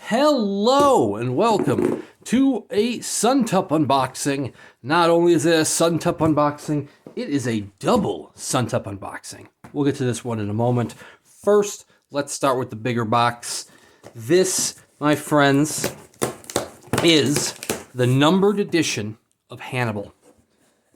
Hello and welcome to a Suntup unboxing. Not only is it a Suntup unboxing, it is a double Suntup unboxing. We'll get to this one in a moment. First, let's start with the bigger box. This, my friends, is the numbered edition of Hannibal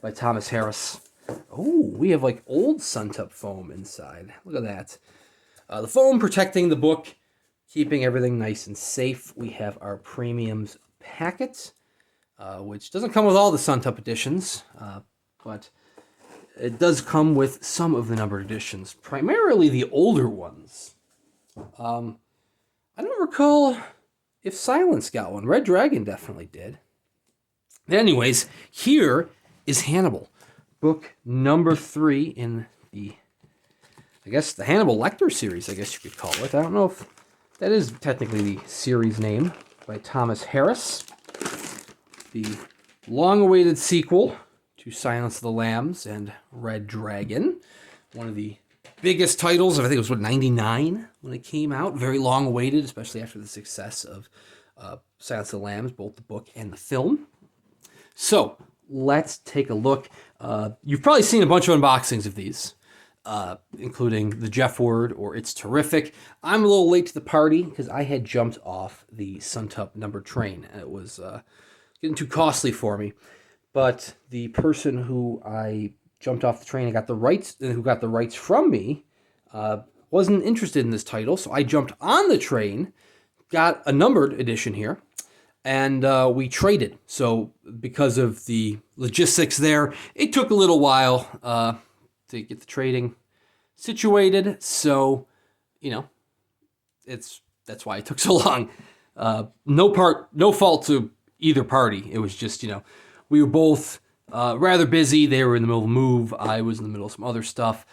by Thomas Harris. Oh, we have like old Suntup foam inside. Look at that. The foam protecting the book, keeping everything nice and safe. We have our premiums packet, which doesn't come with all the Suntup editions, but it does come with some of the numbered editions, primarily the older ones. I don't recall if Silence got one. Red Dragon definitely did. Anyways, here is Hannibal, book number 3 in the, I guess, the Hannibal Lecter series, I guess you could call it. I don't know if that is technically the series name, by Thomas Harris. The long-awaited sequel to Silence of the Lambs and Red Dragon. One of the biggest titles, I think it was, 99 when it came out. Very long-awaited, especially after the success of Silence of the Lambs, both the book and the film. So, let's take a look. You've probably seen a bunch of unboxings of these. Including the Jeff Word or It's Terrific. I'm a little late to the party because I had jumped off the Suntup numbered train. And it was getting too costly for me. But the person who I jumped off the train and got the rights, who got the rights from me, wasn't interested in this title. So I jumped on the train, got a numbered edition here, and we traded. So because of the logistics there, it took a little while to get the trading situated, so that's why it took so long. No fault to either party. It was just we were both rather busy. They were in the middle of a move. I was in the middle of some other stuff,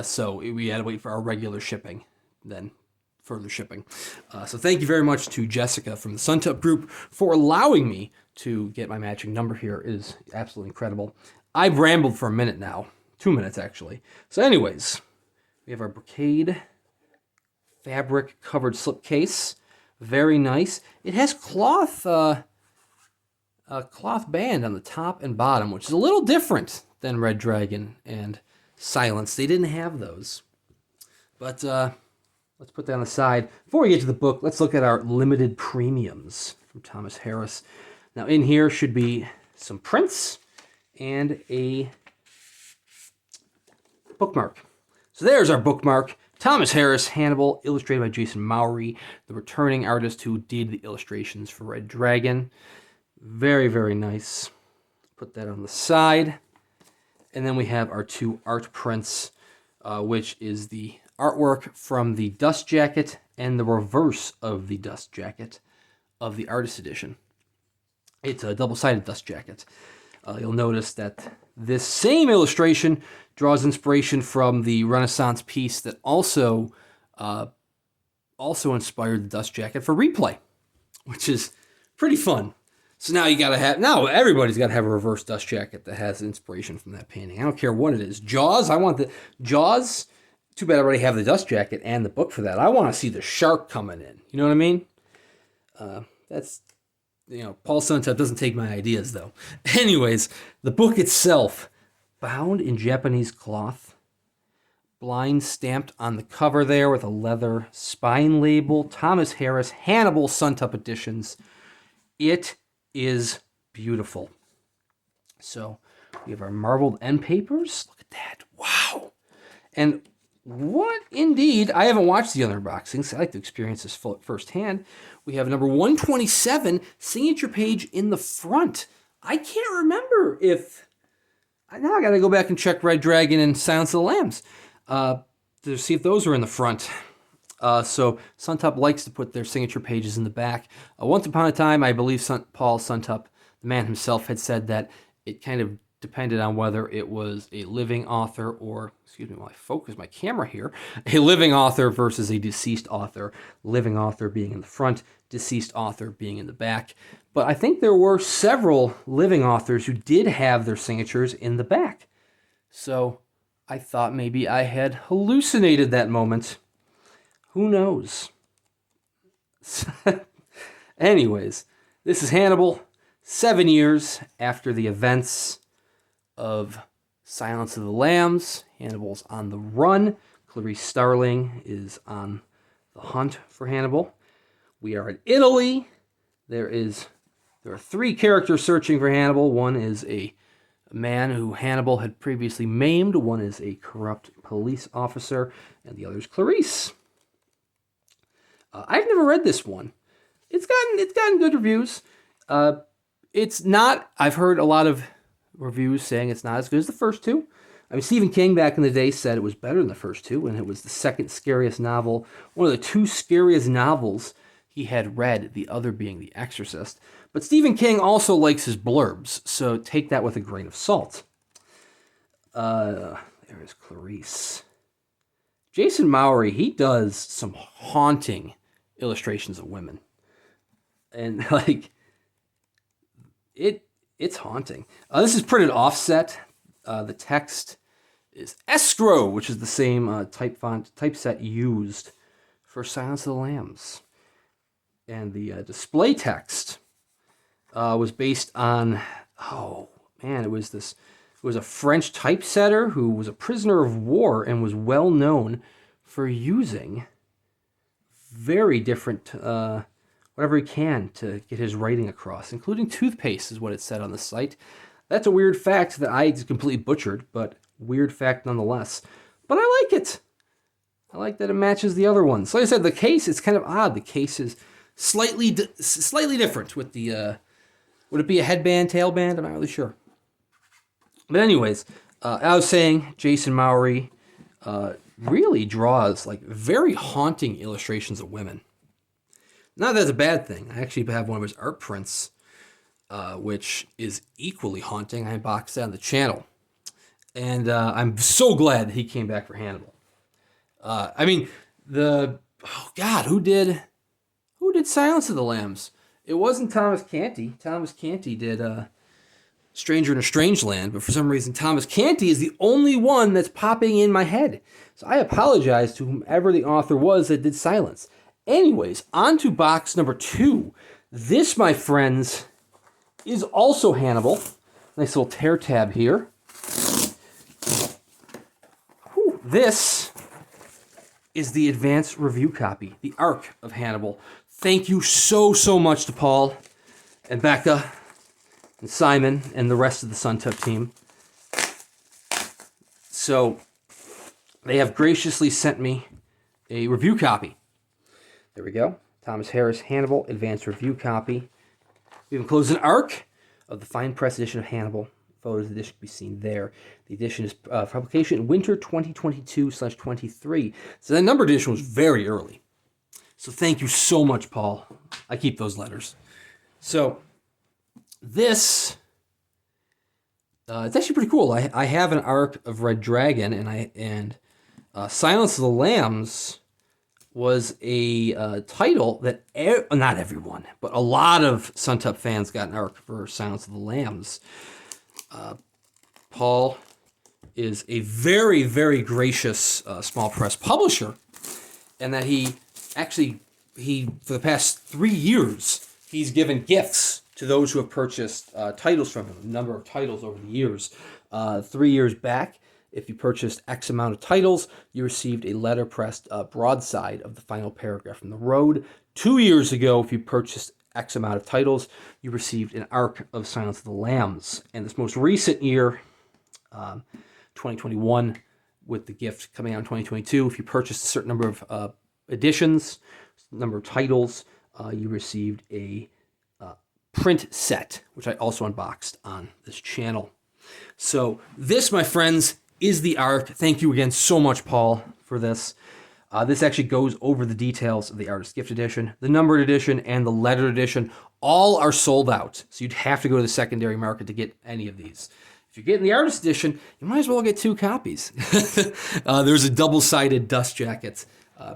so we had to wait for our regular shipping, then further shipping. So thank you very much to Jessica from the Suntup group for allowing me to get my matching number here. It is absolutely incredible. I've rambled for a minute now. 2 minutes, actually. So anyways, we have our brocade fabric covered slipcase. Very nice. It has cloth a cloth band on the top and bottom, which is a little different than Red Dragon and Silence. They didn't have those. But let's put that on the side. Before we get to the book, let's look at our limited premiums from Thomas Harris. Now in here should be some prints and a bookmark. So there's our bookmark. Thomas Harris, Hannibal, illustrated by Jason Mowry, the returning artist who did the illustrations for Red Dragon. Very, very nice. Put that on the side. And then we have our 2 art prints, which is the artwork from the dust jacket and the reverse of the dust jacket of the artist edition. It's a double-sided dust jacket. You'll notice that this same illustration draws inspiration from the Renaissance piece that also inspired the dust jacket for Replay, which is pretty fun. So now everybody's got to have a reverse dust jacket that has inspiration from that painting. I don't care what it is. Jaws, I want the Jaws. Too bad I already have the dust jacket and the book for that. I want to see the shark coming in. You know what I mean? That's... Paul Suntup doesn't take my ideas, though. Anyways, the book itself, bound in Japanese cloth, blind stamped on the cover there with a leather spine label, Thomas Harris, Hannibal Suntup Editions. It is beautiful. So we have our marbled end papers. Look at that. Wow. And what indeed, I haven't watched the other unboxings. I like to experience this firsthand. We have number 127, signature page in the front. I can't remember if... Now I got to go back and check Red Dragon and Silence of the Lambs to see if those are in the front. So Suntup likes to put their signature pages in the back. Once upon a time, I believe Paul Suntup, the man himself, had said that it kind of depended on whether it was a living author or, excuse me while I focus my camera here, a living author versus a deceased author. Living author being in the front, deceased author being in the back. But I think there were several living authors who did have their signatures in the back. So I thought maybe I had hallucinated that moment. Who knows? Anyways, this is Hannibal, 7 years after the events of Silence of the Lambs. Hannibal's on the run. Clarice Starling is on the hunt for Hannibal. We are in Italy. There are 3 characters searching for Hannibal. One is a man who Hannibal had previously maimed. One is a corrupt police officer, and the other is Clarice. I've never read this one. It's gotten good reviews. It's not. I've heard a lot of reviews saying it's not as good as the first 2. I mean, Stephen King back in the day said it was better than the first 2, and it was the second scariest novel, one of the 2 scariest novels he had read, the other being The Exorcist. But Stephen King also likes his blurbs, so take that with a grain of salt. There is Clarice. Jason Mowry, he does some haunting illustrations of women. And, like, it's haunting. This is printed offset. The text is escrow, which is the same typeset used for Silence of the Lambs. And the display text was based on, it was a French typesetter who was a prisoner of war and was well known for using very different, whatever he can to get his writing across, including toothpaste is what it said on the site. That's a weird fact that I completely butchered, but weird fact nonetheless. But I like it. I like that it matches the other ones. Like I said, the case is kind of odd. The case is slightly different with the, would it be a headband, tailband? I'm not really sure. But anyways, I was saying Jason Mowry really draws like very haunting illustrations of women. Not that that's a bad thing. I actually have one of his art prints, which is equally haunting. I unboxed that on the channel. And I'm so glad he came back for Hannibal. Who did Silence of the Lambs? It wasn't Thomas Canty. Thomas Canty did Stranger in a Strange Land, but for some reason Thomas Canty is the only one that's popping in my head. So I apologize to whomever the author was that did Silence. Anyways, on to box number 2. This, my friends, is also Hannibal. Nice little tear tab here. Whew. This is the advanced review copy, the ARC of Hannibal. Thank you so much to Paul and Becca and Simon and the rest of the Suntup team. So they have graciously sent me a review copy. There we go. Thomas Harris Hannibal advanced review copy. We've enclosed an ARC of the fine press edition of Hannibal. Photos of the edition can be seen there. The edition is for publication in winter 2022/23. So that numbered edition was very early. So thank you so much, Paul. I keep those letters. So this, it's actually pretty cool. I have an ARC of Red Dragon, and Silence of the Lambs was a title that not everyone, but a lot of Suntup fans got an ARC for Silence of the Lambs. Paul is a very, very gracious small press publisher, and that he for the past 3 years, he's given gifts to those who have purchased titles from him, a number of titles over the years. 3 years back, if you purchased X amount of titles, you received a letterpressed broadside of the final paragraph from The Road. 2 years ago, if you purchased X amount of titles, you received an ARC of Silence of the Lambs. And this most recent year, 2021, with the gift coming out in 2022, if you purchased a certain number of editions, number of titles, you received a print set, which I also unboxed on this channel. So this, my friends, is the ARC. Thank you again so much, Paul, for this. This actually goes over the details of the Artist Gift Edition. The numbered edition and the lettered edition all are sold out, so you'd have to go to the secondary market to get any of these. If you're getting the Artist Edition, you might as well get 2 copies. There's a double-sided dust jacket,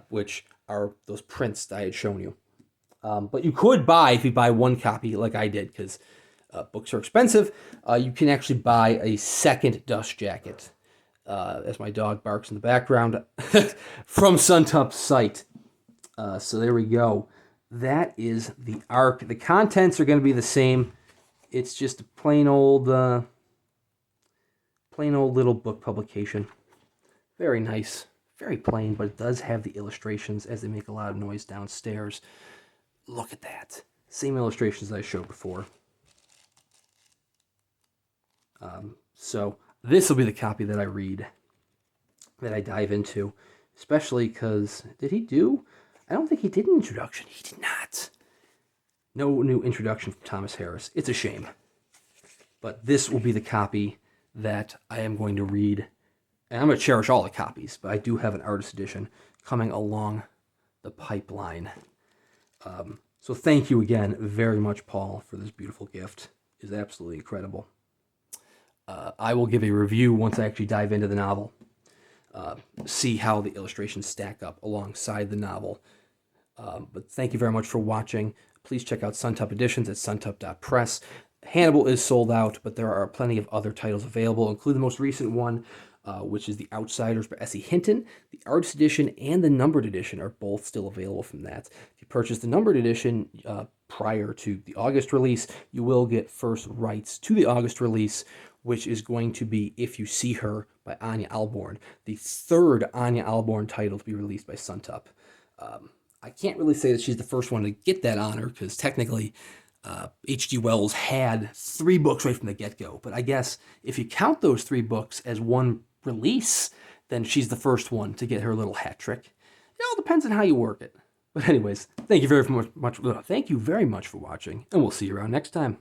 which are those prints that I had shown you. But you could buy, if you buy 1 copy like I did, because books are expensive, you can actually buy a second dust jacket, as my dog barks in the background, from Suntup's site. So there we go. that is the ARC. The contents are going to be the same. It's just a plain old little book publication. Very nice. Very plain, but it does have the illustrations as they make a lot of noise downstairs. Look at that. Same illustrations I showed before. So this will be the copy that I read, that I dive into, especially because, did he do? I don't think he did an introduction. He did not. No new introduction from Thomas Harris. It's a shame. But this will be the copy that I am going to read. And I'm going to cherish all the copies, but I do have an artist edition coming along the pipeline. So thank you again very much, Paul, for this beautiful gift. It is absolutely incredible. I will give a review once I actually dive into the novel. See how the illustrations stack up alongside the novel. But thank you very much for watching. Please check out Suntup Editions at suntup.press. Hannibal is sold out, but there are plenty of other titles available, including the most recent one, which is The Outsiders by S.E. Hinton. The artist edition and the numbered edition are both still available from that. If you purchase the numbered edition prior to the August release, you will get first rights to the August release, which is going to be If You See Her by Ania Ahlborn, the third Ania Ahlborn title to be released by Suntup. I can't really say that she's the first one to get that honor, because technically H.G. Wells had 3 books right from the get-go. But I guess if you count those 3 books as one release, then she's the first one to get her little hat trick. It all depends on how you work it. But anyways, thank you very much for watching, and we'll see you around next time.